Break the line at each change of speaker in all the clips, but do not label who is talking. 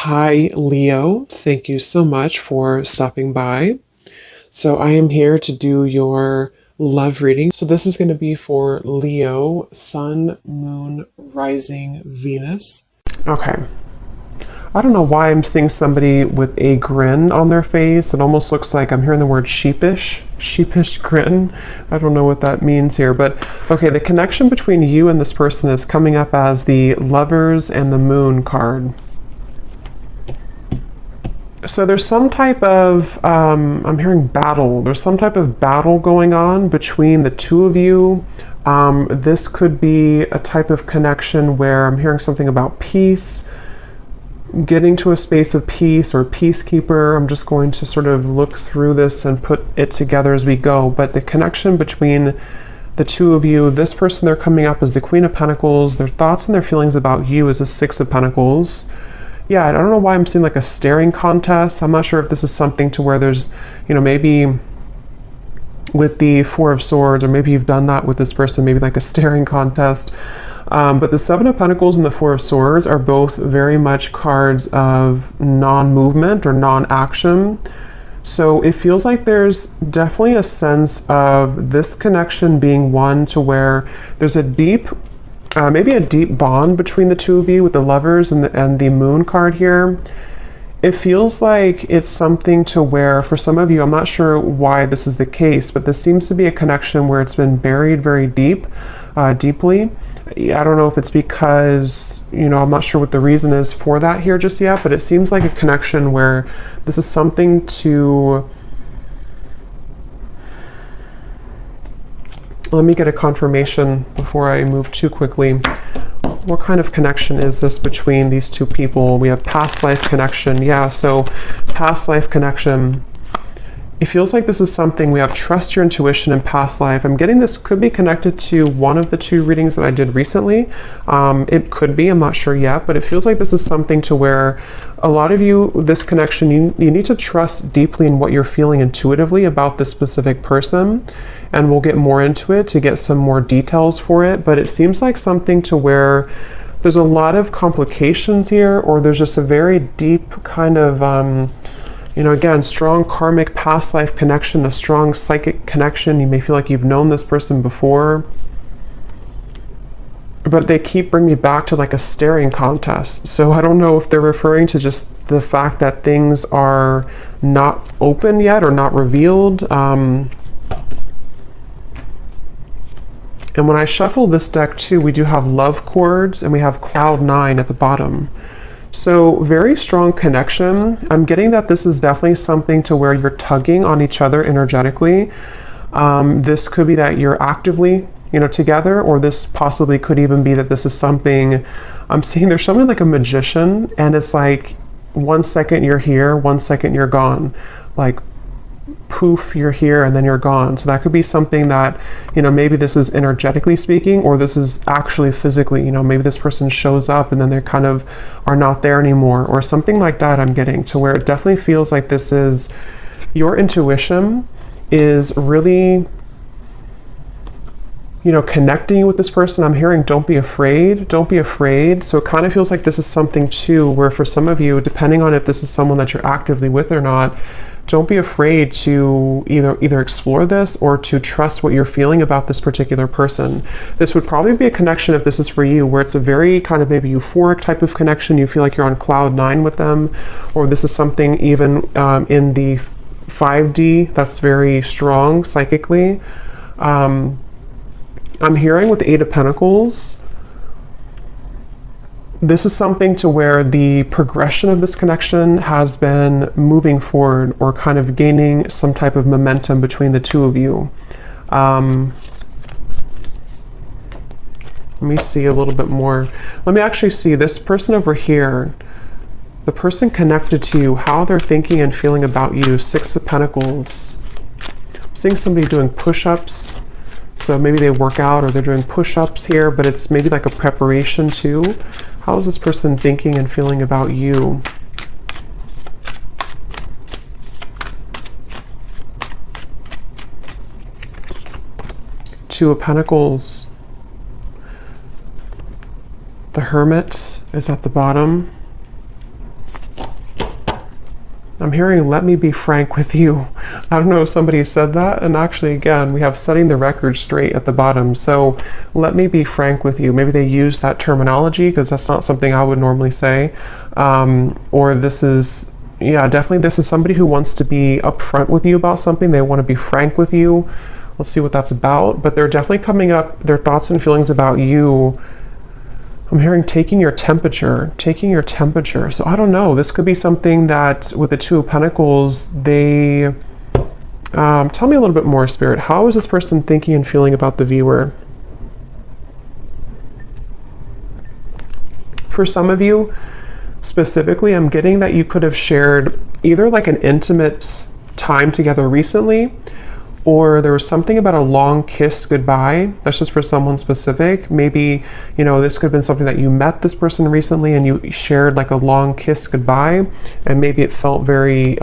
Hi, Leo. Thank you so much for stopping by. So, I am here to do your love reading. So, this is going to be for Leo, Sun, Moon, Rising, Venus. Okay. I don't know why I'm seeing somebody with a grin on their face. It almost looks like I'm hearing the word sheepish grin. I don't know what that means here, but okay, the connection between you and this person is coming up as the Lovers and the Moon card. So there's some type of, I'm hearing battle. There's some type of battle going on between the two of you. This could be a type of connection where I'm hearing something about peace, getting to a space of peace or peacekeeper. I'm just going to sort of look through this and put it together as we go. But the connection between the two of you, this person, they're coming up as the Queen of Pentacles. Their thoughts and their feelings about you is the Six of Pentacles. Yeah, I don't know why I'm seeing like a staring contest. I'm not sure if this is something to where there's, maybe with the Four of Swords, or maybe you've done that with this person, maybe like a staring contest. But the Seven of Pentacles and the Four of Swords are both very much cards of non-movement or non-action. So it feels like there's definitely a sense of this connection being one to where there's a deep maybe a deep bond between the two of you with the Lovers and the Moon card here. It feels like it's something to where, for some of you, I'm not sure why this is the case, but this seems to be a connection where it's been buried very deeply. I don't know if it's because, I'm not sure what the reason is for that here just yet, but it seems like a connection where this is something to... Let me get a confirmation before I move too quickly. What kind of connection is this between these two people? We have past life connection. Yeah, so past life connection. It feels like this is something we have trust your intuition in past life. I'm getting this could be connected to one of the two readings that I did recently. It could be, I'm not sure yet, but it feels like this is something to where a lot of you, this connection, you need to trust deeply in what you're feeling intuitively about this specific person. And we'll get more into it to get some more details for it. But it seems like something to where there's a lot of complications here, or there's just a very deep kind of, again, strong karmic past life connection, a strong psychic connection. You may feel like you've known this person before. But they keep bringing me back to like a staring contest. So I don't know if they're referring to just the fact that things are not open yet or not revealed. And when I shuffle this deck too, we do have love chords and we have cloud 9 at the bottom. So very strong connection. I'm getting that this is definitely something to where you're tugging on each other energetically. This could be that you're actively, together, or this possibly could even be that this is something, I'm seeing there's something like a magician, and it's like 1 second you're here, 1 second you're gone. Like poof, you're here and then you're gone. So that could be something that, maybe this is energetically speaking, or this is actually physically, maybe this person shows up and then they kind of are not there anymore, or something like that. I'm getting to where it definitely feels like this is your intuition is really, connecting you with this person. I'm hearing don't be afraid, don't be afraid. So it kind of feels like this is something too where for some of you, depending on if this is someone that you're actively with or not, don't be afraid to either explore this or to trust what you're feeling about this particular person. This would probably be a connection, if this is for you, where it's a very kind of maybe euphoric type of connection. You feel like you're on cloud 9 with them, or this is something even in the 5D that's very strong psychically. I'm hearing with the Eight of Pentacles, this is something to where the progression of this connection has been moving forward or kind of gaining some type of momentum between the two of you. Let me see a little bit more. Let me actually see this person over here, the person connected to you, how they're thinking and feeling about you. Six of Pentacles. I'm seeing somebody doing push-ups. So maybe they work out or they're doing push-ups here, but it's maybe like a preparation too. How is this person thinking and feeling about you? Two of Pentacles. The Hermit is at the bottom. I'm hearing, let me be frank with you. I don't know if somebody said that. And actually, again, we have setting the record straight at the bottom. So let me be frank with you. Maybe they use that terminology because that's not something I would normally say. Or this is, yeah, definitely this is somebody who wants to be upfront with you about something. They want to be frank with you. Let's see what that's about. But they're definitely coming up, their thoughts and feelings about you. I'm hearing taking your temperature. So I don't know. This could be something that with the Two of Pentacles, they... tell me a little bit more, Spirit. How is this person thinking and feeling about the viewer? For some of you, specifically, I'm getting that you could have shared either like an intimate time together recently, or there was something about a long kiss goodbye. That's just for someone specific. Maybe, you know, this could have been something that you met this person recently and you shared like a long kiss goodbye, and maybe it felt very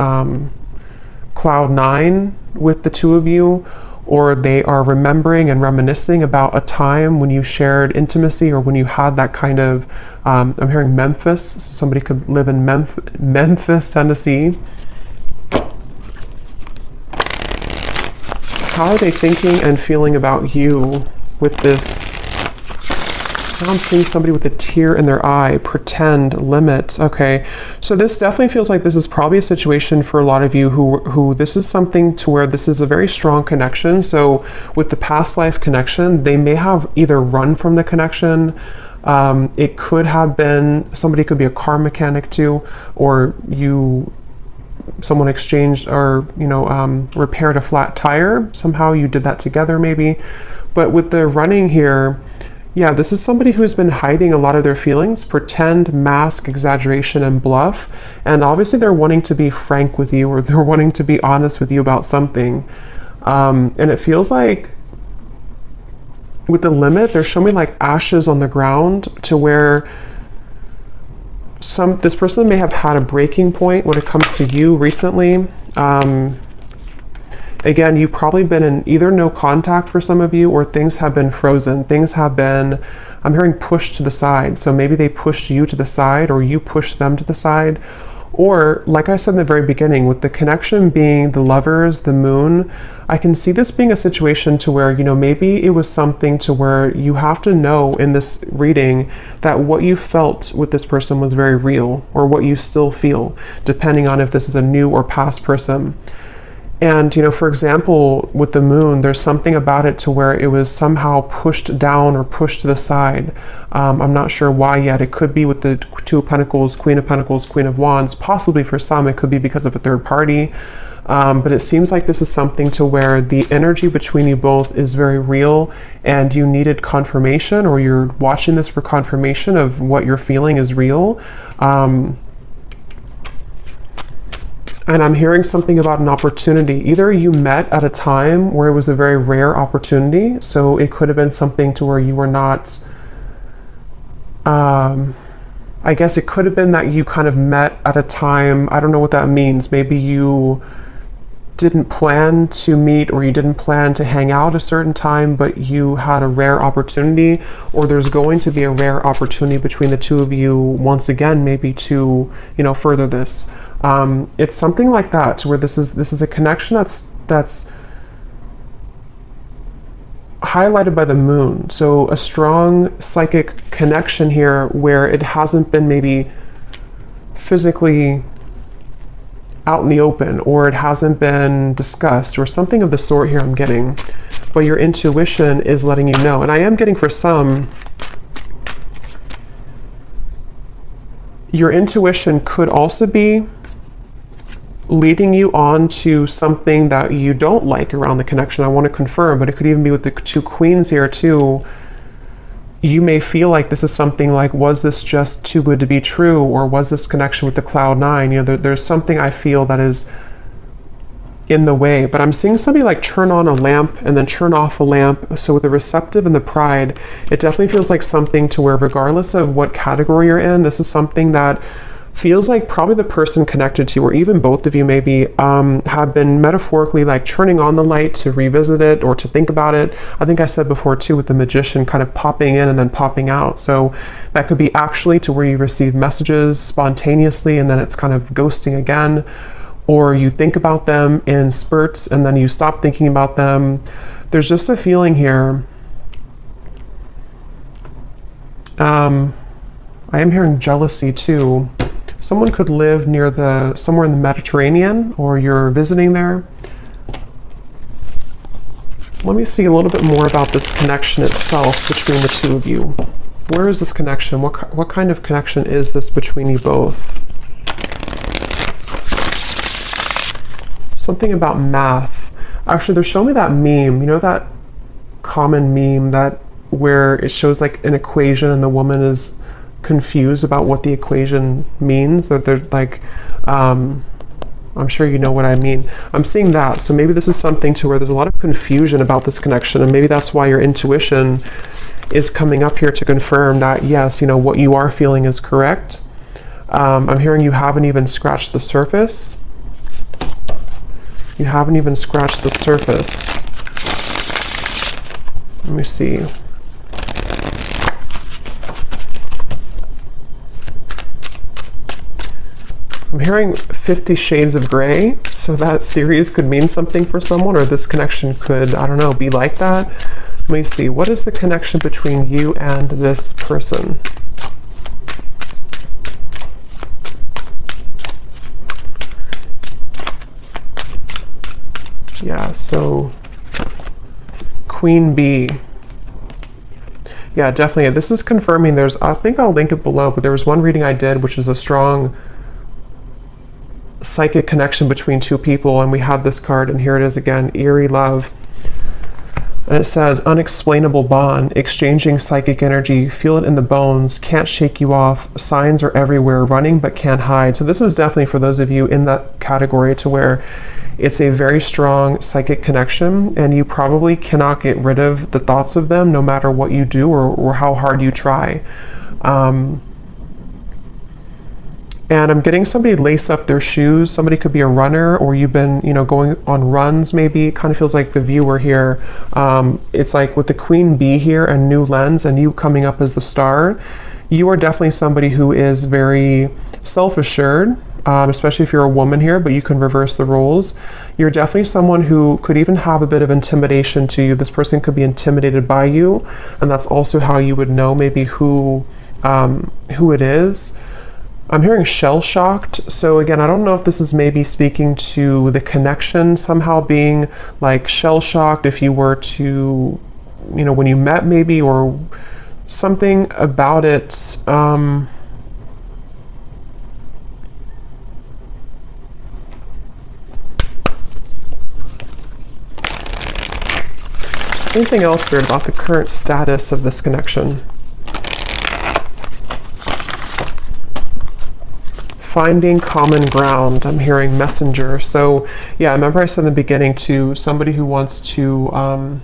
cloud nine with the two of you, or they are remembering and reminiscing about a time when you shared intimacy or when you had that kind of, I'm hearing Memphis, so somebody could live in Memphis, Tennessee. How are they thinking and feeling about you with this? Now I'm seeing somebody with a tear in their eye, pretend, limit. Okay, so this definitely feels like this is probably a situation for a lot of you who this is something to where this is a very strong connection. So with the past life connection, they may have either run from the connection. It could have been, somebody could be a car mechanic too, or someone exchanged or, you know, repaired a flat tire. Somehow you did that together maybe. But with the running here, yeah, this is somebody who's been hiding a lot of their feelings, pretend, mask, exaggeration, and bluff. And obviously they're wanting to be frank with you, or they're wanting to be honest with you about something. And it feels like with the limit, they're showing me like ashes on the ground, to where this person may have had a breaking point when it comes to you recently. Again, you've probably been in either no contact for some of you, or things have been frozen. Things have been, I'm hearing, pushed to the side. So maybe they pushed you to the side, or you pushed them to the side. Or, like I said in the very beginning, with the connection being the Lovers, the Moon, I can see this being a situation to where, you know, maybe it was something to where you have to know in this reading that what you felt with this person was very real, or what you still feel, depending on if this is a new or past person. And, you know, for example, with the Moon, there's something about it to where it was somehow pushed down or pushed to the side. I'm not sure why yet. It could be with the Two of Pentacles, Queen of Wands. Possibly for some, it could be because of a third party. But it seems like this is something to where the energy between you both is very real, and you needed confirmation, or you're watching this for confirmation of what you're feeling is real. And I'm hearing something about an opportunity. Either you met at a time where it was a very rare opportunity. So it could have been something to where you were not, I guess it could have been that you kind of met at a time, I don't know what that means. Maybe you didn't plan to meet, or you didn't plan to hang out a certain time, but you had a rare opportunity, or there's going to be a rare opportunity between the two of you once again, maybe to, you know, further this. It's something like that, where this is a connection that's highlighted by the Moon. So a strong psychic connection here, where it hasn't been maybe physically out in the open, or it hasn't been discussed, or something of the sort here I'm getting, but your intuition is letting you know. And I am getting, for some, your intuition could also be leading you on to something that you don't like around the connection. I want to confirm, but it could even be with the two queens here too. You may feel like this is something like, was this just too good to be true? Or was this connection with the Cloud Nine? You know, there's something I feel that is in the way, but I'm seeing somebody like turn on a lamp and then turn off a lamp. So with the Receptive and the Pride, it definitely feels like something to where, regardless of what category you're in, this is something that feels like probably the person connected to, or even both of you maybe, have been metaphorically like turning on the light to revisit it or to think about it. I think I said before too, with the Magician kind of popping in and then popping out. So that could be actually to where you receive messages spontaneously and then it's kind of ghosting again. or you think about them in spurts and then you stop thinking about them. There's just a feeling here. I am hearing jealousy too. Someone could live somewhere in the Mediterranean, or you're visiting there. Let me see a little bit more about this connection itself between the two of you. Where is this connection? What kind of connection is this between you both? Something about math. Actually, they're showing me that meme. You know that common meme where it shows like an equation and the woman is confused about what the equation means? That they're like, I'm sure you know what I mean. I'm seeing that. So maybe this is something to where there's a lot of confusion about this connection, and maybe that's why your intuition is coming up here to confirm that, yes, you know, what you are feeling is correct. I'm hearing you haven't even scratched the surface. You haven't even scratched the surface. Let me see. I'm hearing 50 Shades of Grey, so that series could mean something for someone, or this connection could, I don't know, be like that. Let me see. What is the connection between you and this person? Yeah, so Queen Bee. Yeah, definitely. This is confirming I think I'll link it below, but there was one reading I did, which is a strong psychic connection between two people, and we had this card, and here it is again, Eerie Love. And it says, unexplainable bond, exchanging psychic energy, feel it in the bones, can't shake you off, signs are everywhere, running but can't hide. So this is definitely for those of you in that category to where it's a very strong psychic connection, and you probably cannot get rid of the thoughts of them no matter what you do or how hard you try. And I'm getting somebody lace up their shoes. Somebody could be a runner, or you've been, you know, going on runs maybe. It kind of feels like the viewer here. It's like with the Queen Bee here and New Lens and you coming up as the star, you are definitely somebody who is very self-assured, especially if you're a woman here, but you can reverse the roles. You're definitely someone who could even have a bit of intimidation to you. This person could be intimidated by you, and that's also how you would know maybe who it is. I'm hearing shell-shocked. So again, I don't know if this is maybe speaking to the connection somehow being like shell-shocked if you were to, you know, when you met maybe, or something about it. Anything else weird about the current status of this connection? Finding common ground. I'm hearing messenger. So yeah, remember I said in the beginning to somebody who wants to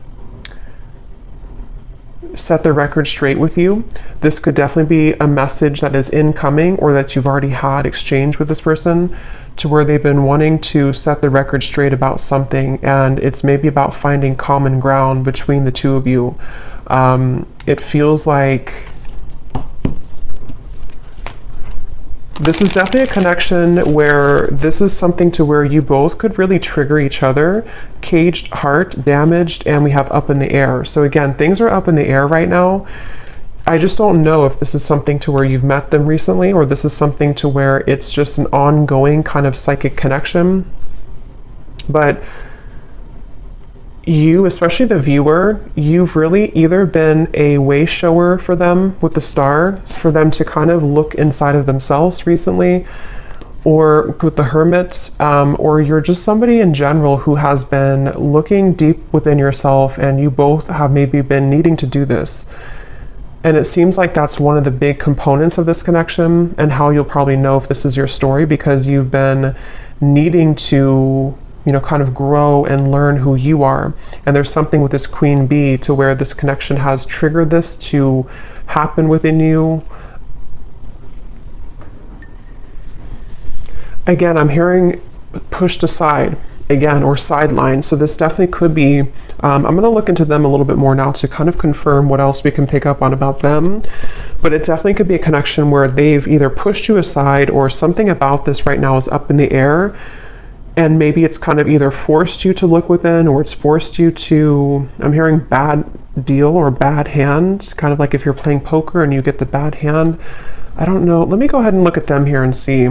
set the record straight with you. This could definitely be a message that is incoming, or that you've already had exchange with this person, to where they've been wanting to set the record straight about something, and it's maybe about finding common ground between the two of you. It feels like this is definitely a connection where this is something to where you both could really trigger each other. Caged heart, damaged, and we have up in the air. So again, things are up in the air right now. I just don't know if this is something to where you've met them recently, or this is something to where it's just an ongoing kind of psychic connection. But you, especially the viewer, you've really either been a way shower for them with the star, for them to kind of look inside of themselves recently, or with the Hermit, or you're just somebody in general who has been looking deep within yourself, and you both have maybe been needing to do this. And it seems like that's one of the big components of this connection, and how you'll probably know if this is your story, because you've been needing to, you know, kind of grow and learn who you are. And there's something with this Queen Bee to where this connection has triggered this to happen within you. Again, I'm hearing pushed aside again, or sidelined. So this definitely could be, I'm going to look into them a little bit more now to kind of confirm what else we can pick up on about them. But it definitely could be a connection where they've either pushed you aside, or something about this right now is up in the air. And maybe it's kind of either forced you to look within, or it's forced you to, I'm hearing bad deal or bad hand, kind of like if you're playing poker and you get the bad hand. I don't know. Let me go ahead and look at them here and see.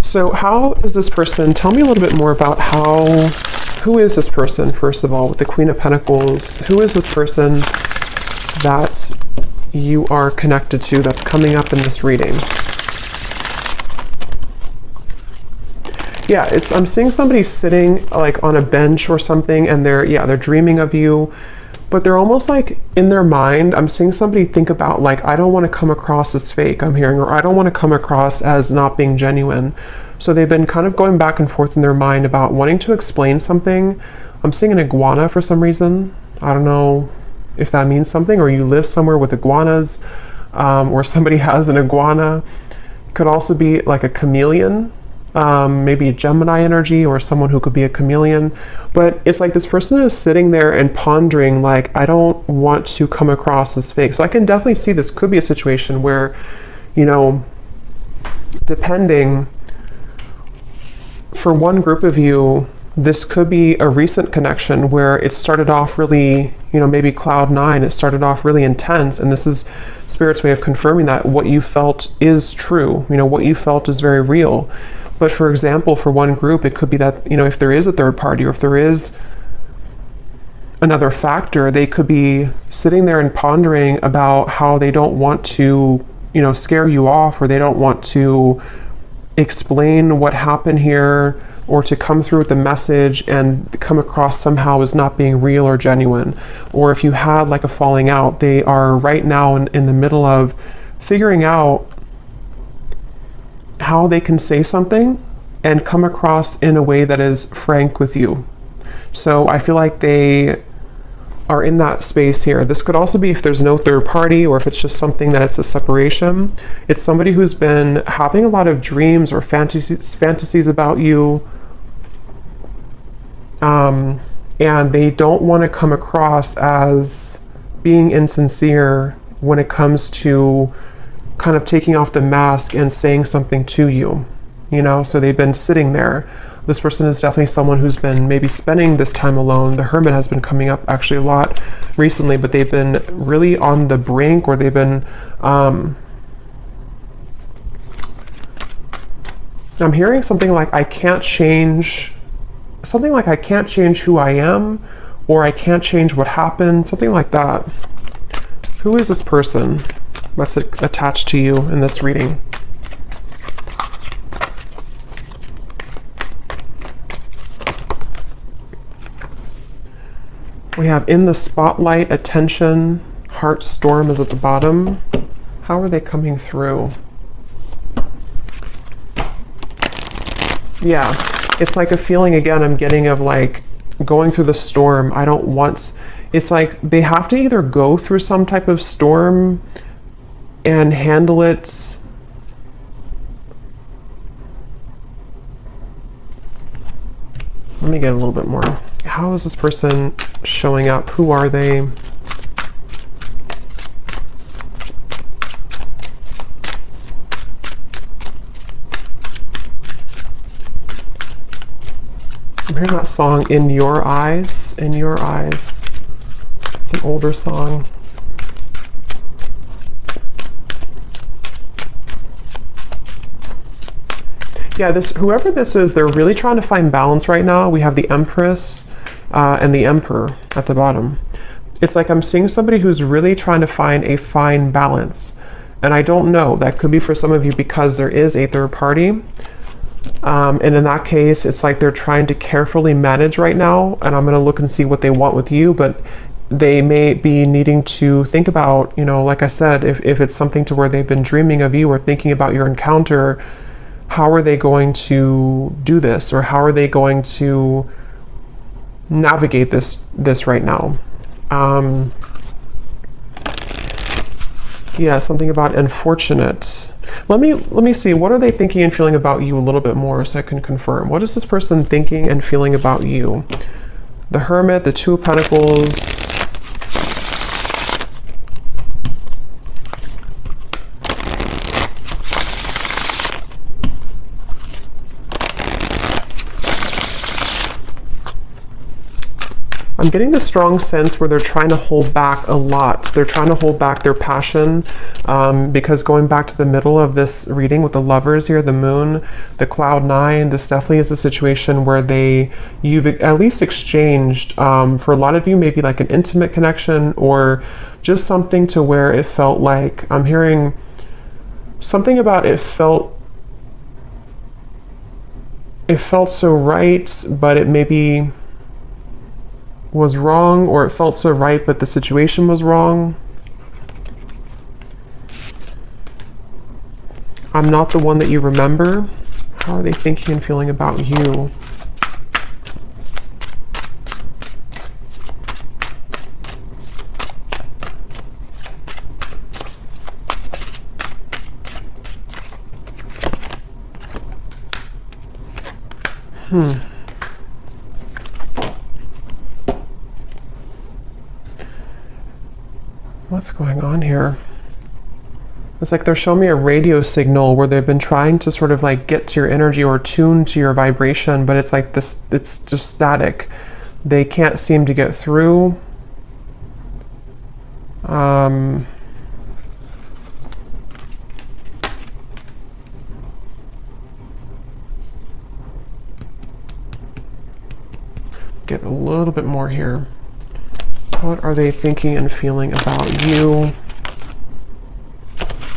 So how is this person, tell me a little bit more about who is this person, first of all, with the Queen of Pentacles? Who is this person that you are connected to that's coming up in this reading? Yeah, I'm seeing somebody sitting like on a bench or something, and they're dreaming of you, but they're almost like in their mind, I'm seeing somebody think about like, I don't want to come across as fake, I'm hearing, or I don't want to come across as not being genuine. So they've been kind of going back and forth in their mind about wanting to explain something. I'm seeing an iguana for some reason. I don't know if that means something, or you live somewhere with iguanas, or somebody has an iguana. It could also be like a chameleon. Maybe a Gemini energy, or someone who could be a chameleon. But it's like this person is sitting there and pondering like, I don't want to come across as fake. So I can definitely see this could be a situation where, you know, depending, for one group of you, this could be a recent connection where it started off really, you know, maybe cloud nine, it started off really intense, and this is Spirit's way of confirming that what you felt is true, you know, what you felt is very real. But for example, for one group, it could be that, you know, if there is a third party, or if there is another factor, they could be sitting there and pondering about how they don't want to, you know, scare you off, or they don't want to explain what happened here, or to come through with the message and come across somehow as not being real or genuine. Or if you had like a falling out, they are right now in the middle of figuring out how they can say something and come across in a way that is frank with you. So I feel like they are in that space here. This could also be if there's no third party, or if it's just something that it's a separation. It's somebody who's been having a lot of dreams or fantasies about you, and they don't want to come across as being insincere when it comes to kind of taking off the mask and saying something to you, you know. So they've been sitting there. This person is definitely someone who's been maybe spending this time alone. The Hermit has been coming up actually a lot recently, but they've been really on the brink, or they've been I'm hearing something like I can't change who I am, or I can't change what happened, something like that. Who is this person that's attached to you in this reading? We have in the spotlight, attention, heart storm is at the bottom. How are they coming through? Yeah, it's like a feeling again I'm getting of like going through the storm. I don't want, it's like they have to either go through some type of storm and handle it. Let me get a little bit more. How is this person showing up? Who are they? I'm hearing that song, In Your Eyes, In Your Eyes. It's an older song. Yeah, whoever this is, they're really trying to find balance right now. We have the Empress and the Emperor at the bottom. It's like I'm seeing somebody who's really trying to find a fine balance. And I don't know, that could be for some of you because there is a third party. And in that case, it's like they're trying to carefully manage right now. And I'm going to look and see what they want with you. But they may be needing to think about, you know, like I said, if it's something to where they've been dreaming of you or thinking about your encounter, how are they going to do this, or how are they going to navigate this right now? Yeah, something about unfortunate. Let me see, what are they thinking and feeling about you a little bit more so I can confirm. What is this person thinking and feeling about you? The Hermit, the Two of Pentacles. I'm getting the strong sense where they're trying to hold back a lot. They're trying to hold back their passion, because going back to the middle of this reading with the lovers here, the moon, the cloud 9, this definitely is a situation where you've at least exchanged, for a lot of you, maybe like an intimate connection, or just something to where it felt like, I'm hearing something about it felt so right, but it maybe was wrong, or it felt so right but the situation was wrong. I'm not the one that you remember. How are they thinking and feeling about you? What's going on here? It's like they're showing me a radio signal where they've been trying to sort of like get to your energy or tune to your vibration, but it's like this, it's just static. They can't seem to get through. Get a little bit more here. What are they thinking and feeling about you?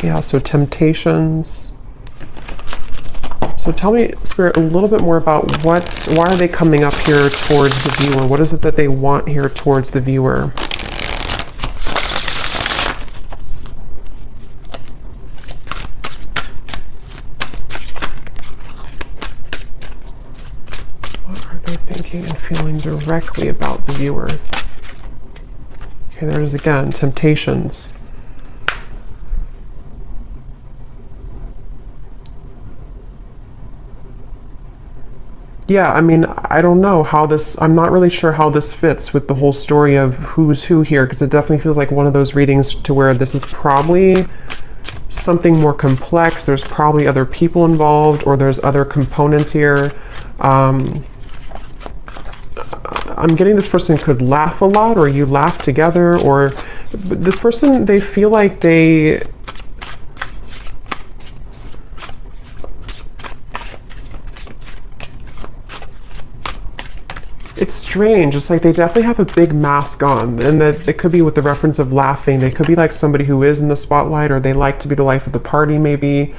Yeah, so temptations. So tell me, Spirit, a little bit more about why are they coming up here towards the viewer? What is it that they want here towards the viewer? What are they thinking and feeling directly about the viewer? Okay, there it is again, temptations. Yeah, I mean, I don't know how this, I'm not really sure how this fits with the whole story of who's who here, because it definitely feels like one of those readings to where this is probably something more complex. There's probably other people involved, or there's other components here. I'm getting this person could laugh a lot, or you laugh together, or this person, they feel like it's strange. It's like they definitely have a big mask on, and that it could be with the reference of laughing. They could be like somebody who is in the spotlight, or they like to be the life of the party maybe.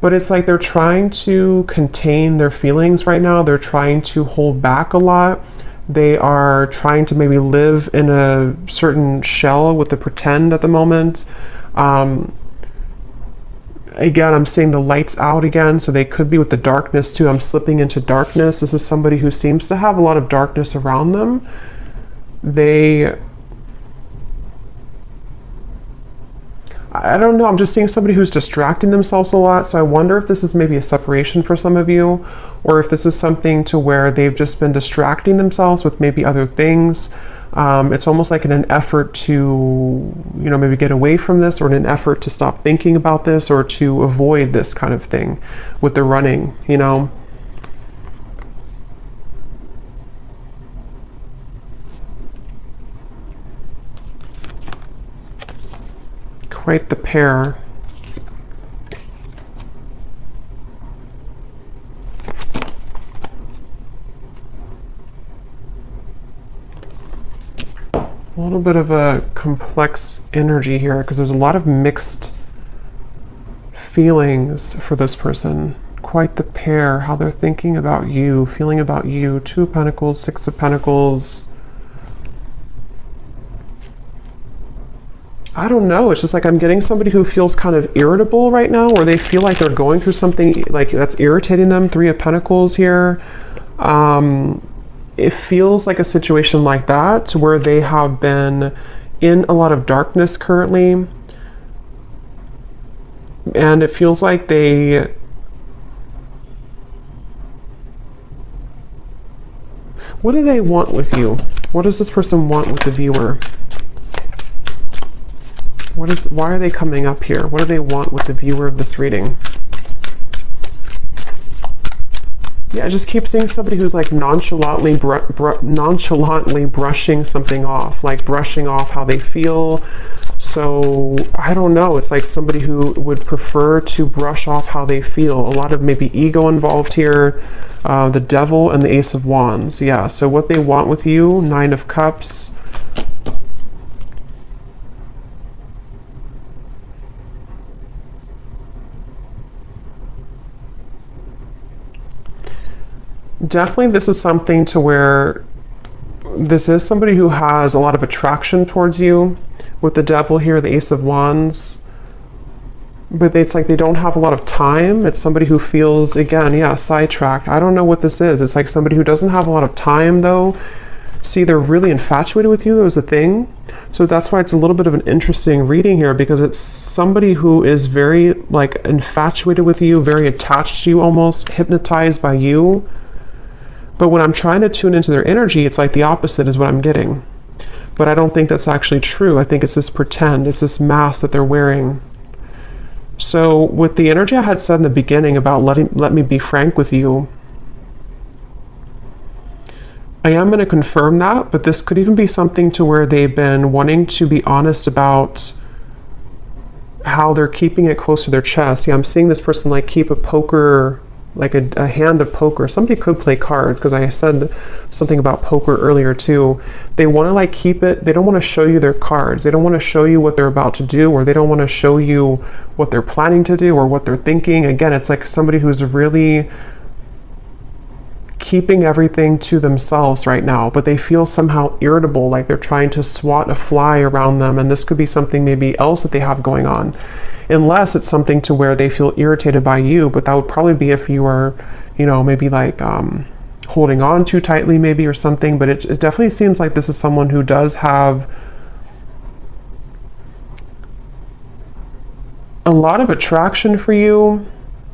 But it's like they're trying to contain their feelings right now. They're trying to hold back a lot. They are trying to maybe live in a certain shell with the pretend at the moment. Again, I'm seeing the lights out again, so they could be with the darkness too. I'm slipping into darkness. This is somebody who seems to have a lot of darkness around them. I don't know, I'm just seeing somebody who's distracting themselves a lot, so I wonder if this is maybe a separation for some of you, or if this is something to where they've just been distracting themselves with maybe other things. It's almost like in an effort to, you know, maybe get away from this, or in an effort to stop thinking about this, or to avoid this kind of thing with the running, you know. Quite the pair. A little bit of a complex energy here, because there's a lot of mixed feelings for this person. Quite the pair, how they're thinking about you, feeling about you. 2 of Pentacles, 6 of Pentacles. I don't know, it's just like I'm getting somebody who feels kind of irritable right now, or they feel like they're going through something like that's irritating them. 3 of Pentacles here. It feels like a situation like that, where they have been in a lot of darkness currently. And it feels like what do they want with you? What does this person want with the viewer? Why are they coming up here? What do they want with the viewer of this reading? Yeah, I just keep seeing somebody who's like nonchalantly brushing something off, like brushing off how they feel. So I don't know, it's like somebody who would prefer to brush off how they feel. A lot of maybe ego involved here. The Devil and the Ace of Wands. Yeah, so what they want with you, Nine of Cups. Definitely this is something to where this is somebody who has a lot of attraction towards you. With the Devil here, the Ace of Wands. But it's like they don't have a lot of time. It's somebody who feels, again, yeah, sidetracked. I don't know what this is. It's like somebody who doesn't have a lot of time, though. See, they're really infatuated with you. That was a thing. So that's why it's a little bit of an interesting reading here, because it's somebody who is very, like, infatuated with you, very attached to you, almost hypnotized by you. But when I'm trying to tune into their energy, it's like the opposite is what I'm getting. But I don't think that's actually true. I think it's this pretend. It's this mask that they're wearing. So with the energy I had said in the beginning about let me be frank with you, I am going to confirm that, but this could even be something to where they've been wanting to be honest about how they're keeping it close to their chest. Yeah, I'm seeing this person like keep a poker, like a hand of poker. Somebody could play cards, because I said something about poker earlier too. They want to like keep it, they don't want to show you their cards. They don't want to show you what they're about to do, or they don't want to show you what they're planning to do or what they're thinking. Again, it's like somebody who's really keeping everything to themselves right now, but they feel somehow irritable, like they're trying to swat a fly around them. And this could be something maybe else that they have going on. Unless it's something to where they feel irritated by you, but that would probably be if you are, you know, maybe like holding on too tightly maybe or something. But it definitely seems like this is someone who does have a lot of attraction for you.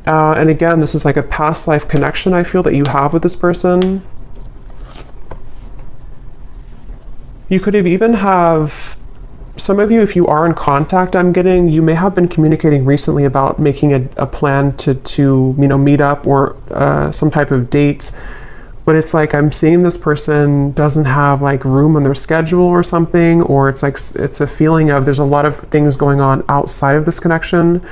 And again, this is like a past life connection I feel that you have with this person. You could have even have, some of you, if you are in contact, I'm getting, you may have been communicating recently about making a plan to you know, meet up or some type of date. But it's like I'm seeing this person doesn't have like room on their schedule or something, or it's like it's a feeling of there's a lot of things going on outside of this connection,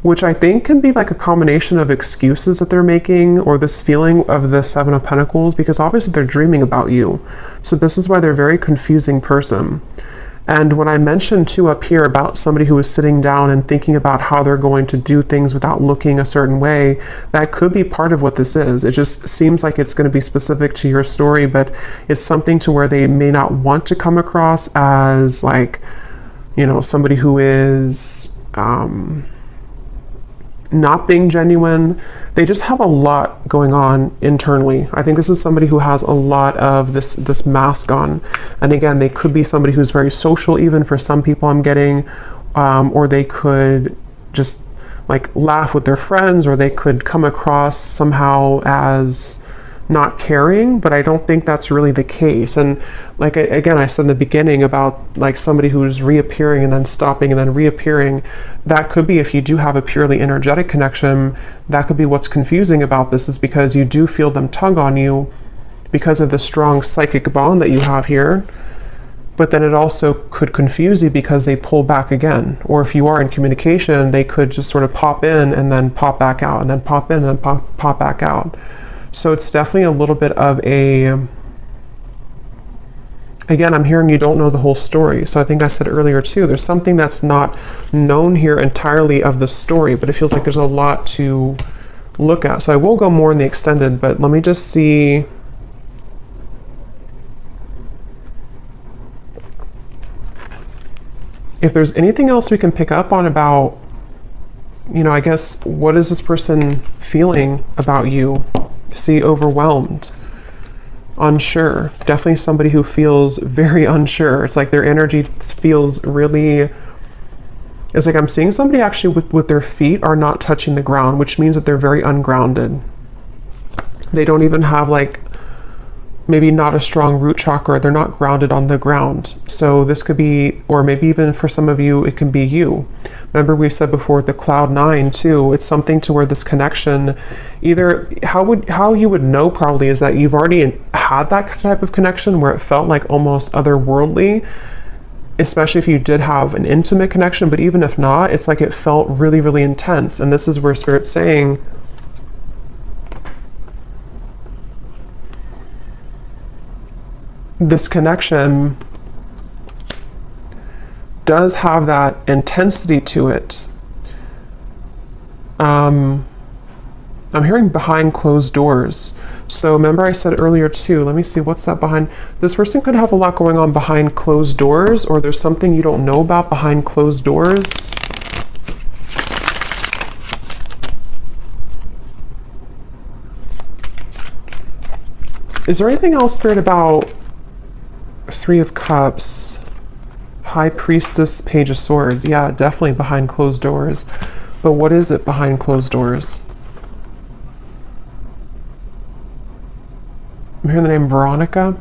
which I think can be like a combination of excuses that they're making, or this feeling of the Seven of Pentacles, because obviously they're dreaming about you. So this is why they're a very confusing person. And when I mentioned too up here about somebody who is sitting down and thinking about how they're going to do things without looking a certain way, that could be part of what this is. It just seems like it's going to be specific to your story, but it's something to where they may not want to come across as like, you know, somebody who is not being genuine. They just have a lot going on internally. I think this is somebody who has a lot of this mask on. And again, they could be somebody who's very social, even for some people I'm getting, or they could just like laugh with their friends, or they could come across somehow as not caring, but I don't think that's really the case. And like, again, I said in the beginning about like somebody who's reappearing and then stopping and then reappearing. That could be, if you do have a purely energetic connection, that could be what's confusing about this, is because you do feel them tug on you because of the strong psychic bond that you have here. But then it also could confuse you because they pull back again. Or if you are in communication, they could just sort of pop in and then pop back out, and then pop in and then pop back out. So it's definitely a little bit of a, again, I'm hearing you don't know the whole story. So I think I said earlier too, there's something that's not known here entirely of the story, but it feels like there's a lot to look at. So I will go more in the extended, but let me just see. If there's anything else we can pick up on about, you know, I guess, what is this person feeling about you? See, overwhelmed, unsure. Definitely somebody who feels very unsure. It's like their energy feels really, it's like I'm seeing somebody actually with their feet are not touching the ground, which means that they're very ungrounded. They don't even have like maybe not a strong root chakra. They're not grounded on the ground. So this could be, or maybe even for some of you, it can be you. Remember we said before the cloud 9 too, it's something to where this connection, either how you would know probably is that you've already had that type of connection where it felt like almost otherworldly, especially if you did have an intimate connection, but even if not, it's like it felt really, really intense. And this is where Spirit's saying, this connection does have that intensity to it. I'm hearing behind closed doors. So remember I said earlier too, let me see, what's that behind? This person could have a lot going on behind closed doors, or there's something you don't know about behind closed doors. Is there anything else, Spirit, about Three of Cups, High Priestess, Page of Swords? Yeah, definitely behind closed doors. But what is it behind closed doors? I'm hearing the name Veronica.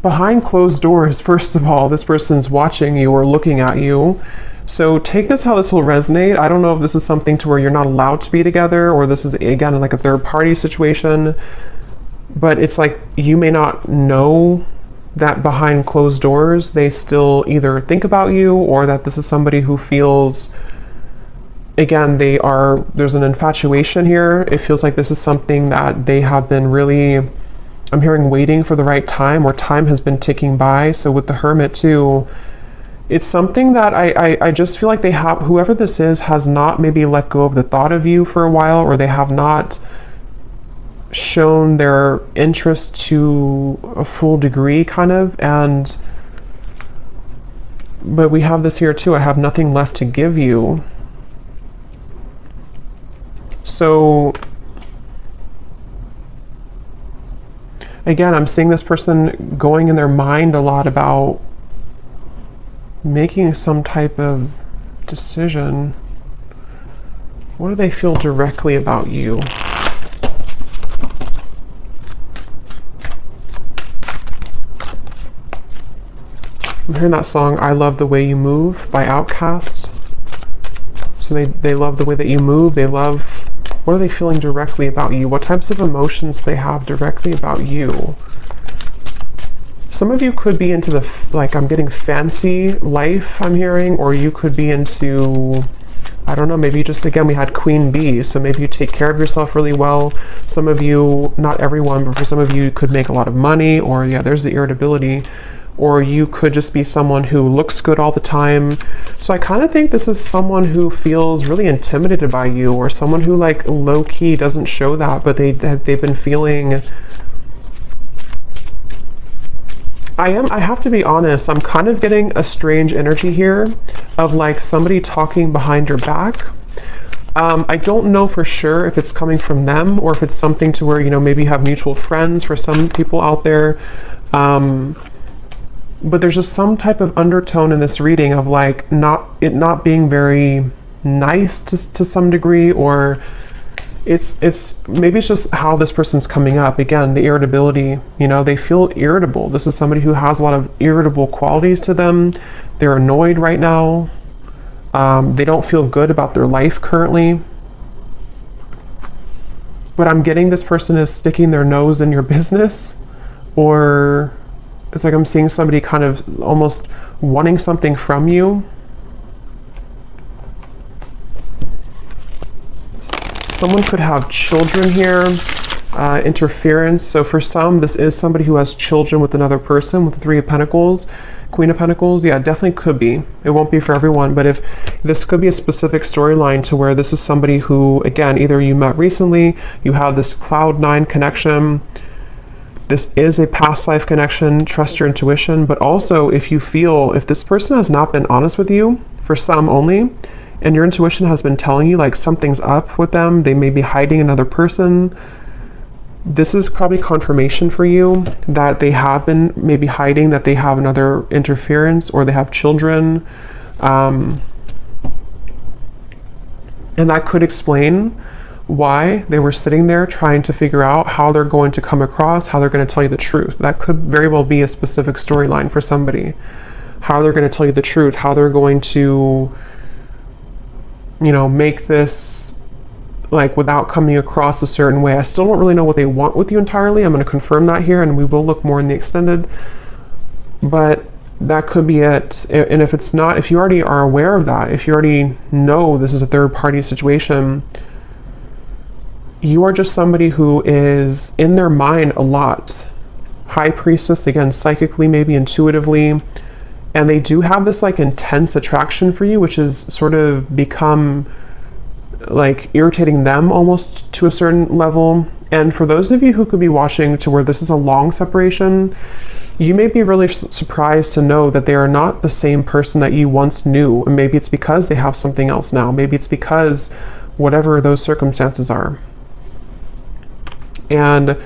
Behind closed doors, first of all, this person's watching you or looking at you. So take this how this will resonate. I don't know if this is something to where you're not allowed to be together, or this is, again, like a third party situation. But it's like you may not know that behind closed doors, they still either think about you, or that this is somebody who feels, again, there's an infatuation here. It feels like this is something that they have been really, I'm hearing waiting for the right time, or time has been ticking by. So with the Hermit too, it's something that I just feel like they have, whoever this is has not maybe let go of the thought of you for a while, or they have not shown their interest to a full degree kind of. But we have this here too, I have nothing left to give you. So again, I'm seeing this person going in their mind a lot about making some type of decision. What do they feel directly about you? I'm hearing that song, I Love the Way You Move by Outkast. So they love the way that you move. They love, what are they feeling directly about you? What types of emotions they have directly about you? Some of you could be into the, like, I'm getting fancy life, I'm hearing, or you could be into, I don't know, maybe just, again, we had Queen Bee, so maybe you take care of yourself really well. Some of you, not everyone, but for some of you, you could make a lot of money, or yeah, there's the irritability. Or you could just be someone who looks good all the time. So I kind of think this is someone who feels really intimidated by you, or someone who, like, low-key doesn't show that, but they've been feeling, I have to be honest, I'm kind of getting a strange energy here of like somebody talking behind your back. I don't know for sure if it's coming from them, or if it's something to where, you know, maybe you have mutual friends for some people out there. But there's just some type of undertone in this reading of like not being very nice to some degree, or it's maybe it's just how this person's coming up. Again, the irritability, you know, they feel irritable. This is somebody who has a lot of irritable qualities to them. They're annoyed right now. They don't feel good about their life currently. But I'm getting this person is sticking their nose in your business, or it's like I'm seeing somebody kind of almost wanting something from you. Someone could have children here, interference. So for some, this is somebody who has children with another person, with the Three of Pentacles, Queen of Pentacles. Yeah, it definitely could be. It won't be for everyone, but if this could be a specific storyline to where this is somebody who, again, either you met recently, you have this Cloud 9 connection. This is a past life connection, trust your intuition, but also if you feel, if this person has not been honest with you, for some only, and your intuition has been telling you like something's up with them, they may be hiding another person, this is probably confirmation for you that they have been maybe hiding, that they have another interference, or they have children. And that could explain why they were sitting there trying to figure out how they're going to come across, how they're going to tell you the truth. That could very well be a specific storyline for somebody. How they're going to tell you the truth, how they're going to, you know, make this like without coming across a certain way. I still don't really know what they want with you entirely. I'm going to confirm that here, and we will look more in the extended, but that could be it. And if it's not, if you already are aware of that, if you already know this is a third party situation, you are just somebody who is in their mind a lot. High priestess, again, psychically, maybe intuitively, and they do have this like intense attraction for you, which has sort of become like irritating them almost to a certain level. And for those of you who could be watching to where this is a long separation, you may be really surprised to know that they are not the same person that you once knew. And maybe it's because they have something else now. Maybe it's because whatever those circumstances are. And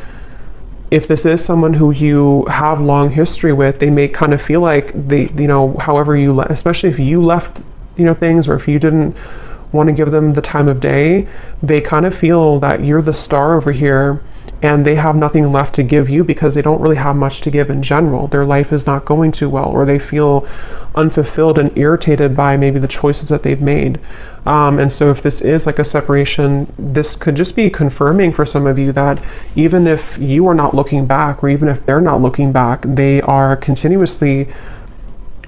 if this is someone who you have long history with, they may kind of feel like they, you know, however you, especially if you left, you know, things, or if you didn't want to give them the time of day, they kind of feel that you're the star over here and they have nothing left to give you because they don't really have much to give in general. Their life is not going too well, or they feel unfulfilled and irritated by maybe the choices that they've made. And so if this is like a separation, this could just be confirming for some of you that even if you are not looking back, or even if they're not looking back, they are continuously,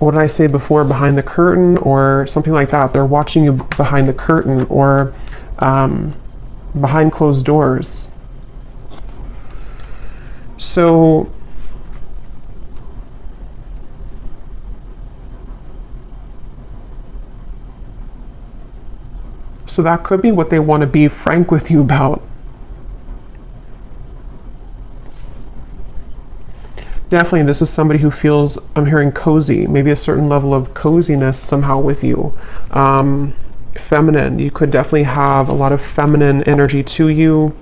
what did I say before, behind the curtain or something like that. They're watching you behind the curtain, or behind closed doors. So that could be what they want to be frank with you about. Definitely, this is somebody who feels, I'm hearing cozy, maybe a certain level of coziness somehow with you. Feminine, you could definitely have a lot of feminine energy to you.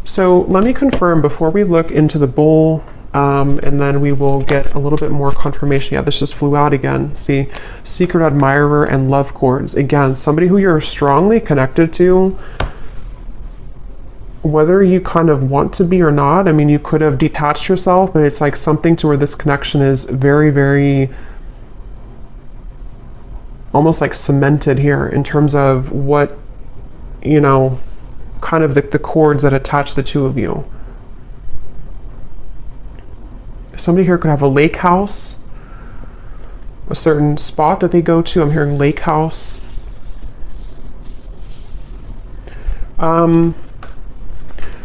So let me confirm before we look into the bull, and then we will get a little bit more confirmation. Yeah, this just flew out again. See, secret admirer and love cords. Again, somebody who you're strongly connected to, whether you kind of want to be or not. I mean, you could have detached yourself, but it's like something to where this connection is very, very almost like cemented here in terms of what, you know, kind of the cords that attach the two of you. Somebody here could have a lake house, a certain spot that they go to. I'm hearing lake house.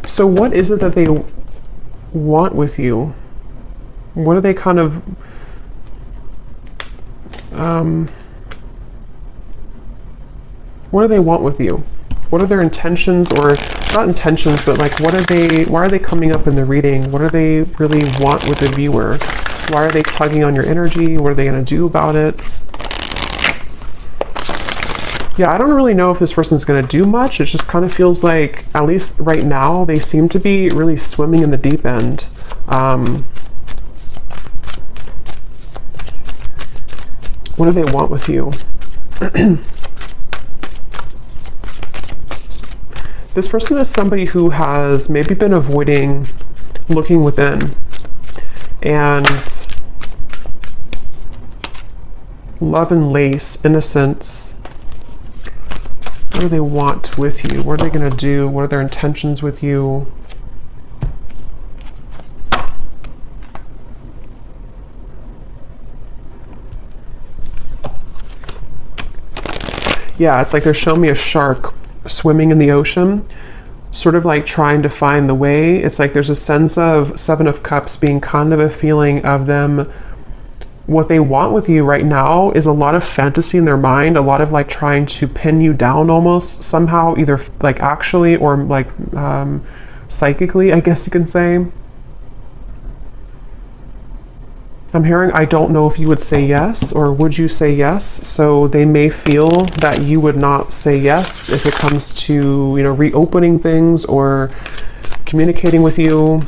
So what is it that they want with you? What are they kind of, what do they want with you? What are their intentions, or not intentions, but like what are they, why are they coming up in the reading? What do they really want with the viewer? Why are they tugging on your energy? What are they going to do about it? Yeah, I don't really know if this person's going to do much. It just kind of feels like, at least right now, they seem to be really swimming in the deep end. What do they want with you? This person is somebody who has maybe been avoiding looking within, and love and lace, innocence. What do they want with you? What are they going to do? What are their intentions with you? Yeah, it's like they're showing me a shark swimming in the ocean, sort of like trying to find the way. It's like there's a sense of Seven of Cups being kind of a feeling of them. What they want with you right now is a lot of fantasy in their mind, a lot of like trying to pin you down almost somehow, either like actually or like psychically, I guess you can say. I'm hearing, I don't know if you would say yes, or would you say yes? So they may feel that you would not say yes if it comes to, you know, reopening things or communicating with you.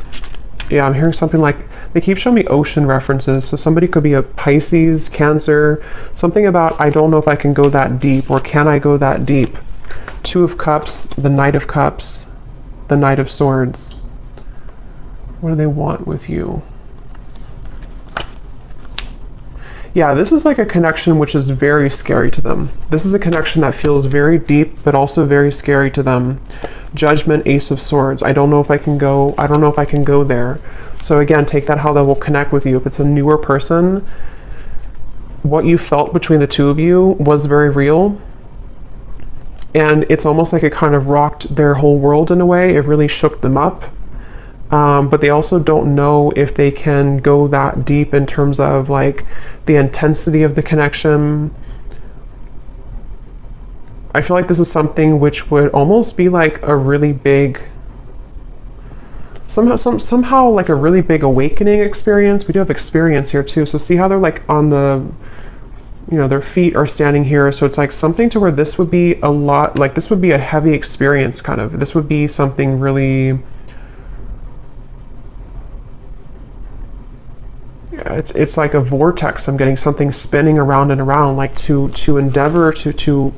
Yeah, I'm hearing something like, they keep showing me ocean references. So somebody could be a Pisces, Cancer, something about, I don't know if I can go that deep, or can I go that deep? Two of Cups, the Knight of Cups, the Knight of Swords. What do they want with you? Yeah, this is like a connection which is very scary to them. This is a connection that feels very deep, but also very scary to them. Judgment, Ace of Swords. I don't know if I can go there. So again, take that how that will connect with you. If it's a newer person, what you felt between the two of you was very real. And it's almost like it kind of rocked their whole world in a way. It really shook them up. But they also don't know if they can go that deep in terms of like the intensity of the connection. I feel like this is something which would almost be like a really big, somehow like a really big awakening experience. We do have experience here too. So see how they're like on the, you know, their feet are standing here. So it's like something to where this would be a lot, like this would be a heavy experience kind of. This would be something really, it's like a vortex. I'm getting something spinning around and around, like to endeavor to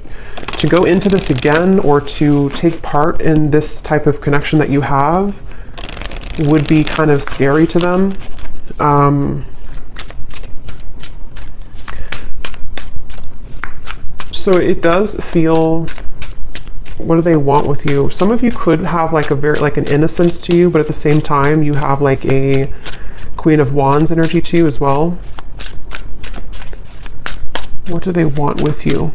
go into this again, or to take part in this type of connection that you have would be kind of scary to them. So it does feel, what do they want with you? Some of you could have like a very, like an innocence to you, but at the same time you have like a Queen of Wands energy to you as well. What do they want with you?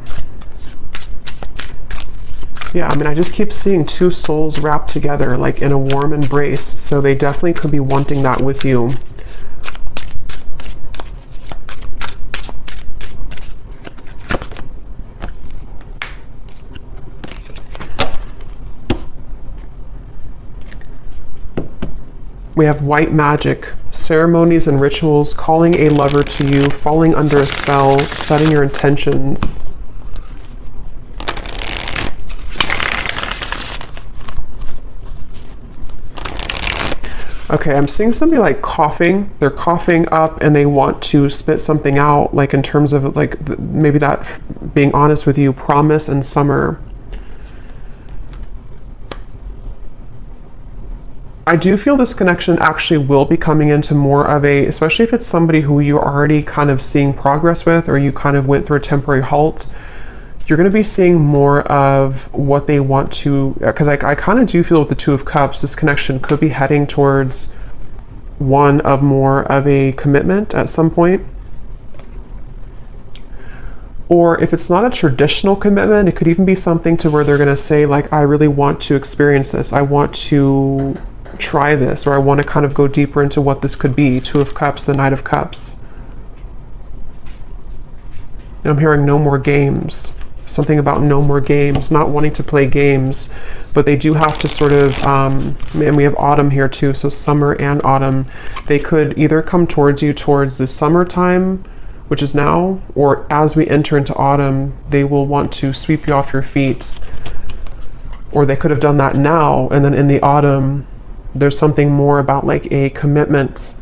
Yeah, I mean, I just keep seeing two souls wrapped together, like in a warm embrace. So they definitely could be wanting that with you. We have white magic, ceremonies and rituals, calling a lover to you, falling under a spell, setting your intentions. Okay, I'm seeing somebody like coughing. They're coughing up and they want to spit something out, like in terms of like maybe that, being honest with you, promise and summer. I do feel this connection actually will be coming into more of a, especially if it's somebody who you're already kind of seeing progress with, or you kind of went through a temporary halt, you're going to be seeing more of what they want to, because I kind of do feel with the Two of Cups, this connection could be heading towards one of more of a commitment at some point. Or if it's not a traditional commitment, it could even be something to where they're going to say like, I really want to experience this. I want to try this, or I want to kind of go deeper into what this could be. Two of Cups, the Knight of Cups. And I'm hearing no more games. Something about no more games, not wanting to play games, but they do have to sort of, and we have autumn here too, so summer and autumn. They could either come towards you towards the summertime, which is now, or as we enter into autumn, they will want to sweep you off your feet. Or they could have done that now, and then in the autumn, there's something more about like a commitment.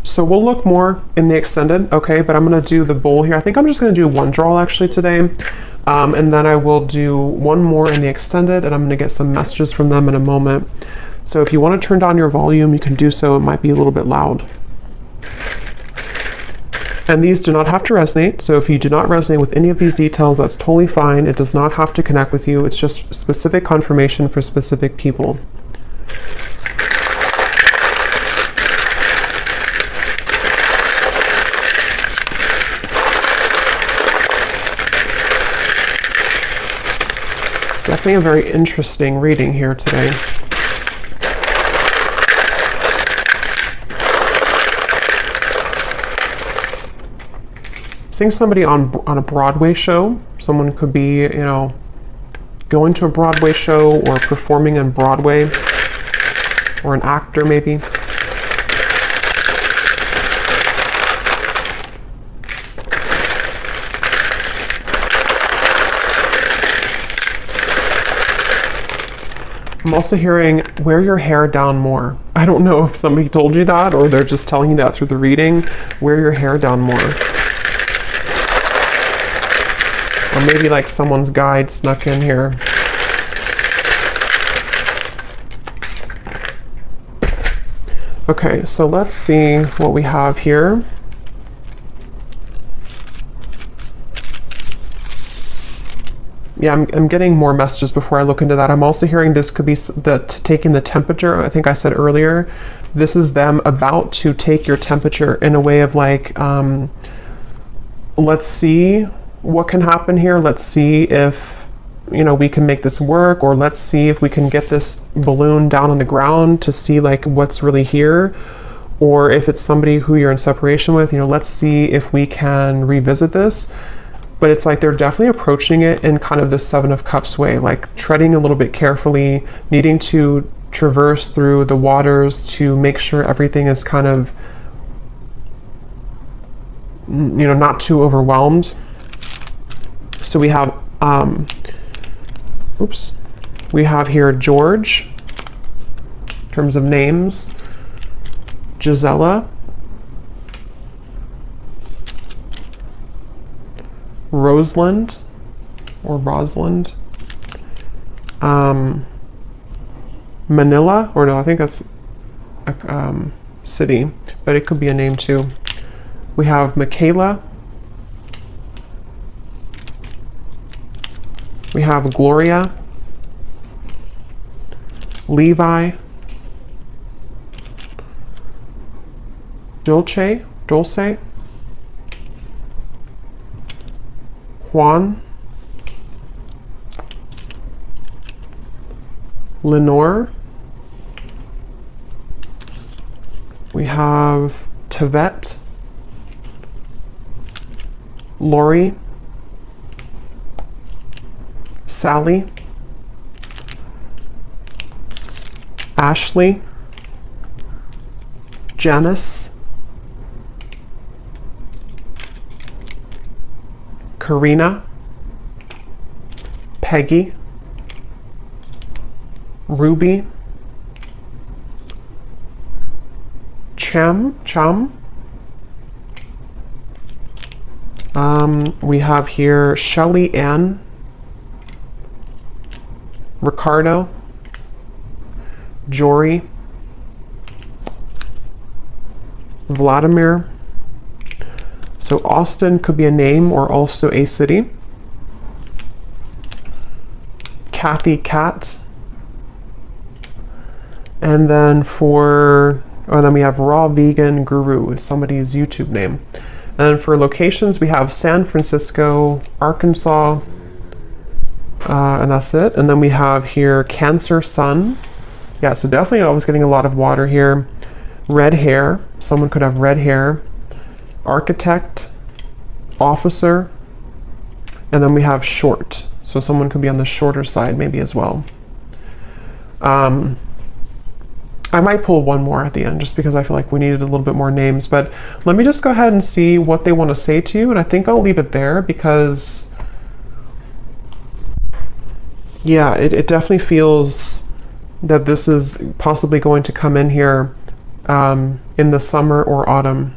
So we'll look more in the extended, okay, but I'm going to do the bowl here. I think I'm just going to do one draw actually today, and then I will do one more in the extended, and I'm going to get some messages from them in a moment. So if you want to turn down your volume, you can do so. It might be a little bit loud. And these do not have to resonate, so if you do not resonate with any of these details, that's totally fine. It does not have to connect with you. It's just specific confirmation for specific people. Definitely a very interesting reading here today. Seeing somebody on a Broadway show. Someone could be, you know, going to a Broadway show or performing on Broadway, or an actor maybe. I'm also hearing wear your hair down more. I don't know if somebody told you that or they're just telling you that through the reading. Wear your hair down more. Or maybe like someone's guide snuck in here. Okay, so let's see what we have here. Yeah, I'm getting more messages before I look into that. I'm also hearing this could be taking the temperature. I think I said earlier, this is them about to take your temperature in a way of like, let's see what can happen here. Let's see if, you know, we can make this work, or let's see if we can get this balloon down on the ground to see like what's really here. Or if it's somebody who you're in separation with, you know, let's see if we can revisit this. But it's like they're definitely approaching it in kind of the Seven of Cups way, like treading a little bit carefully, needing to traverse through the waters to make sure everything is kind of, you know, not too overwhelmed. So we have, we have here George, in terms of names, Gisela, Rosalind, or Rosalind, Manila, or no, I think that's a city, but it could be a name too. We have Michaela, we have Gloria, Levi, Dulce, Juan, Lenore, we have Tavet, Lori, Sally, Ashley, Janice, Karina, Peggy, Ruby, Chum. We have here Shelly Ann, Ricardo, Jory, Vladimir. So Austin could be a name or also a city. Kathy Cat. And then then we have Raw Vegan Guru, is somebody's YouTube name. And then for locations, we have San Francisco, Arkansas, and that's it. And then we have here Cancer Sun. Yeah, so definitely I was getting a lot of water here. Red hair, someone could have red hair. Architect, officer, and then we have short. So someone could be on the shorter side maybe as well. I might pull one more at the end just because I feel like we needed a little bit more names, but let me just go ahead and see what they want to say to you, and I think I'll leave it there because, yeah, it definitely feels that this is possibly going to come in here in the summer or autumn.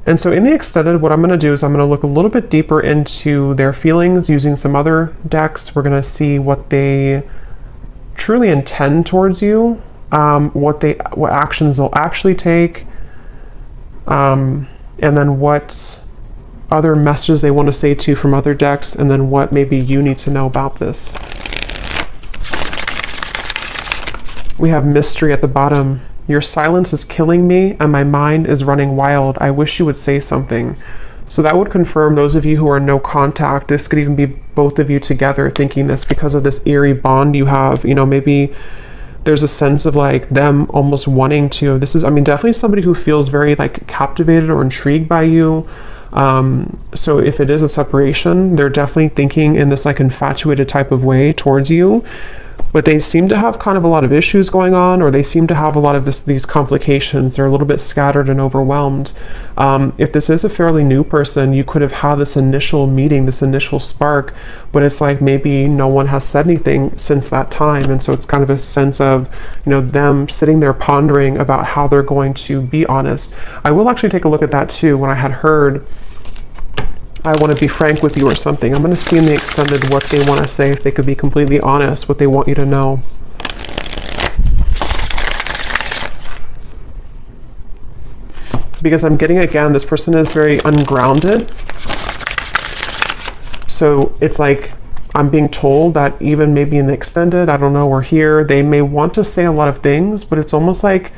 And so in the extended, what I'm going to do is I'm going to look a little bit deeper into their feelings using some other decks. We're going to see what they truly intend towards you, what actions they'll actually take, and then what other messages they want to say to you from other decks, and then what maybe you need to know about this. We have mystery at the bottom. Your silence is killing me and my mind is running wild. I wish you would say something. So that would confirm those of you who are no contact. This could even be both of you together thinking this because of this eerie bond you have. You know, maybe there's a sense of like them almost wanting to, definitely somebody who feels very like captivated or intrigued by you. So if it is a separation, they're definitely thinking in this like infatuated type of way towards you. But they seem to have kind of a lot of issues going on, or they seem to have a lot of these complications. They're a little bit scattered and overwhelmed. If this is a fairly new person, you could have had this initial meeting, this initial spark, but it's like maybe no one has said anything since that time. And so it's kind of a sense of, you know, them sitting there pondering about how they're going to be honest. I will actually take a look at that too. When I had heard I want to be frank with you or something. I'm going to see in the extended what they want to say, if they could be completely honest, what they want you to know. Because I'm getting, again, this person is very ungrounded. So it's like I'm being told that even maybe in the extended, I don't know, or here, they may want to say a lot of things, but it's almost like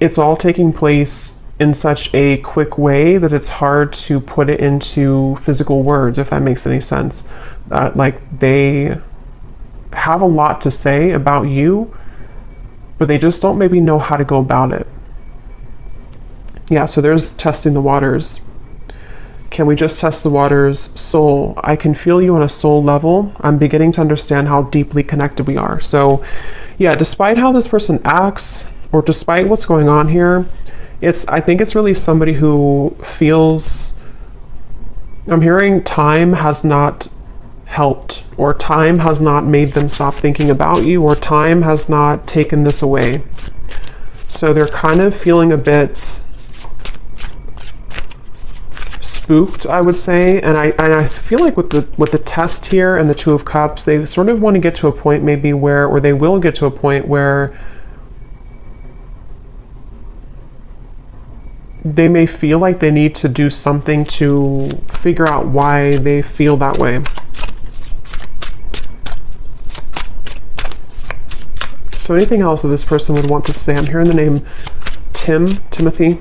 it's all taking place in such a quick way that it's hard to put it into physical words, if that makes any sense. Like they have a lot to say about you, but they just don't maybe know how to go about it. Yeah, so there's testing the waters. Can we just test the waters? Soul. I can feel you on a soul level. I'm beginning to understand how deeply connected we are. So yeah, despite how this person acts, or despite what's going on here, I think it's really somebody who feels, I'm hearing time has not helped, or time has not made them stop thinking about you, or time has not taken this away. So they're kind of feeling a bit spooked, I would say, and I feel like with the test here and the Two of Cups, they sort of want to get to a point maybe where, or they will get to a point where they may feel like they need to do something to figure out why they feel that way. So anything else that this person would want to say? I'm hearing the name Timothy.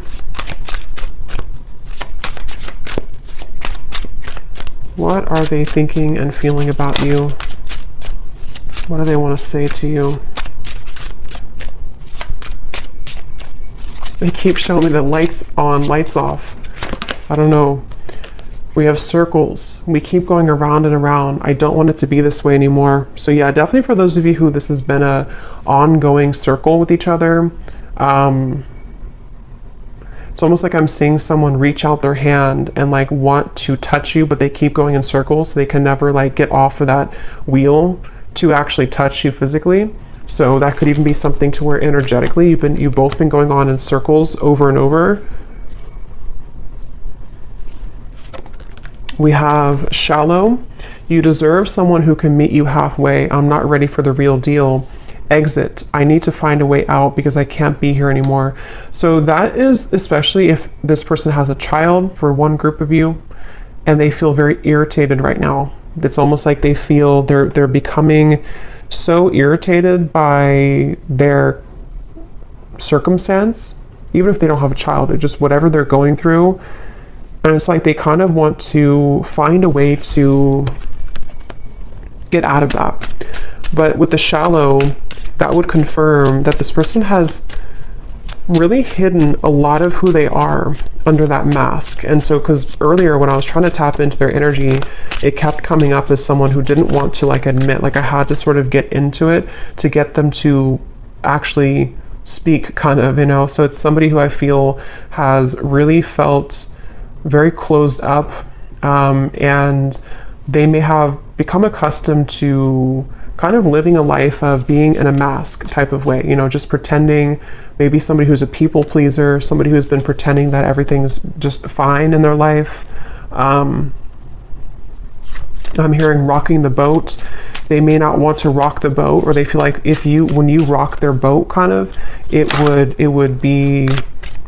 What are they thinking and feeling about you? What do they want to say to you? They keep showing me the lights on, lights off. I don't know. We have circles. We keep going around and around. I don't want it to be this way anymore. So yeah, definitely for those of you who this has been a ongoing circle with each other, it's almost like I'm seeing someone reach out their hand and like want to touch you, but they keep going in circles, so they can never like get off of that wheel to actually touch you physically. So that could even be something to where energetically you've both been going on in circles over and over. We have shallow. You deserve someone who can meet you halfway. I'm not ready for the real deal. Exit. I need to find a way out because I can't be here anymore. So that is especially if this person has a child, for one group of you, and they feel very irritated right now. It's almost like they feel they're becoming so irritated by their circumstance, even if they don't have a child, it's just whatever they're going through. And it's like they kind of want to find a way to get out of that. But with the shallow, that would confirm that this person has really hidden a lot of who they are under that mask. And so, because earlier when I was trying to tap into their energy, it kept coming up as someone who didn't want to like admit, like I had to sort of get into it to get them to actually speak, kind of, you know. So it's somebody who I feel has really felt very closed up, and they may have become accustomed to kind of living a life of being in a mask type of way, you know, just pretending. Maybe somebody who's a people pleaser, somebody who's been pretending that everything's just fine in their life. I'm hearing rocking the boat. They may not want to rock the boat, or they feel like when you rock their boat, kind of, it would be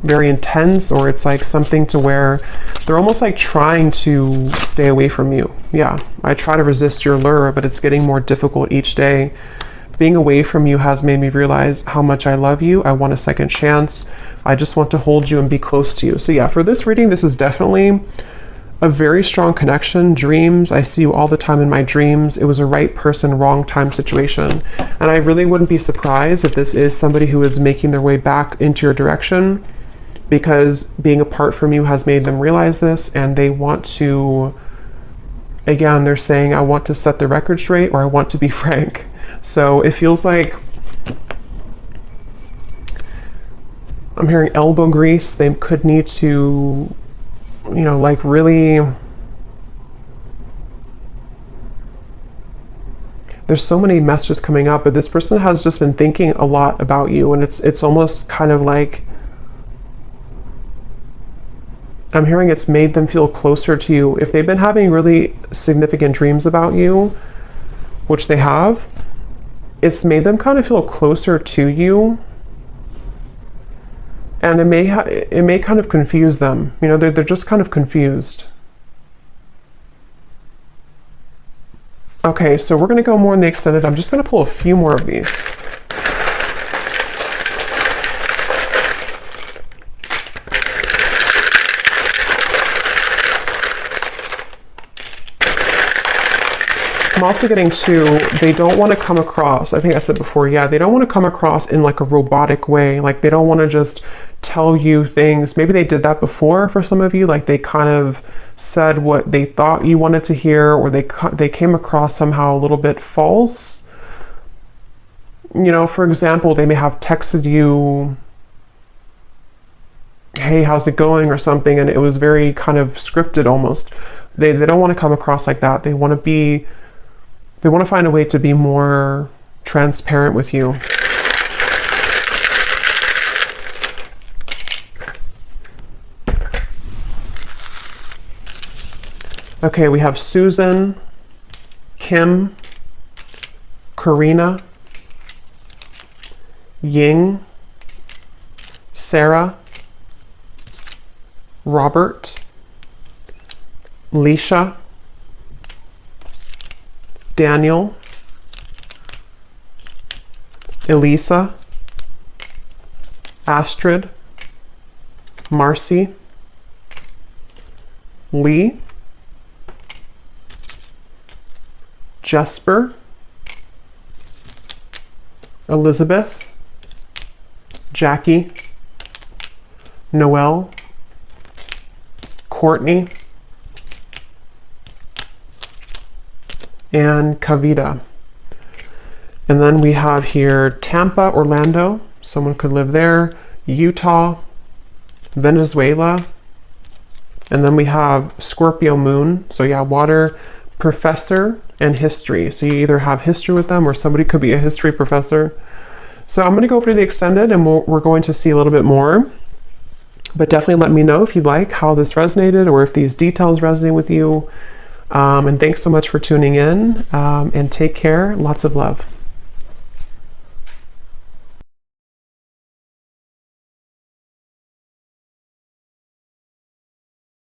very intense, or it's like something to where they're almost like trying to stay away from you. Yeah, I try to resist your lure, but it's getting more difficult each day. Being away from you has made me realize how much I love you. I want a second chance. I just want to hold you and be close to you. So yeah, for this reading, this is definitely a very strong connection. Dreams, I see you all the time in my dreams. It was a right person, wrong time situation. And I really wouldn't be surprised if this is somebody who is making their way back into your direction, because being apart from you has made them realize this, and they want to, again, they're saying, I want to set the record straight, or I want to be frank. So it feels like I'm hearing elbow grease. They could need to, you know, like really, there's so many messages coming up, but this person has just been thinking a lot about you, and it's almost kind of like I'm hearing it's made them feel closer to you. If they've been having really significant dreams about you, which they have, it's made them kind of feel closer to you. And it may kind of confuse them. You know, they're just kind of confused. Okay, so we're going to go more in the extended. I'm just going to pull a few more of these. I'm also getting to, they don't want to come across, I think I said before, yeah, they don't want to come across in like a robotic way. Like they don't want to just tell you things. Maybe they did that before for some of you, like they kind of said what they thought you wanted to hear, or they came across somehow a little bit false. You know, for example, they may have texted you, hey, how's it going, or something, and it was very kind of scripted almost. They don't want to come across like that. They want to find a way to be more transparent with you. Okay, we have Susan, Kim, Karina, Ying, Sarah, Robert, Leisha, Daniel, Elisa, Astrid, Marcy, Lee, Jesper, Elizabeth, Jackie, Noelle, Courtney, and Kavita. And then we have here Tampa, Orlando, someone could live there, Utah, Venezuela, and then we have Scorpio moon, so yeah, water, professor, and history. So you either have history with them or somebody could be a history professor. So I'm going to go over the extended and we're going to see a little bit more. But definitely let me know if you like how this resonated or if these details resonate with you. And thanks so much for tuning in, and take care. Lots of love.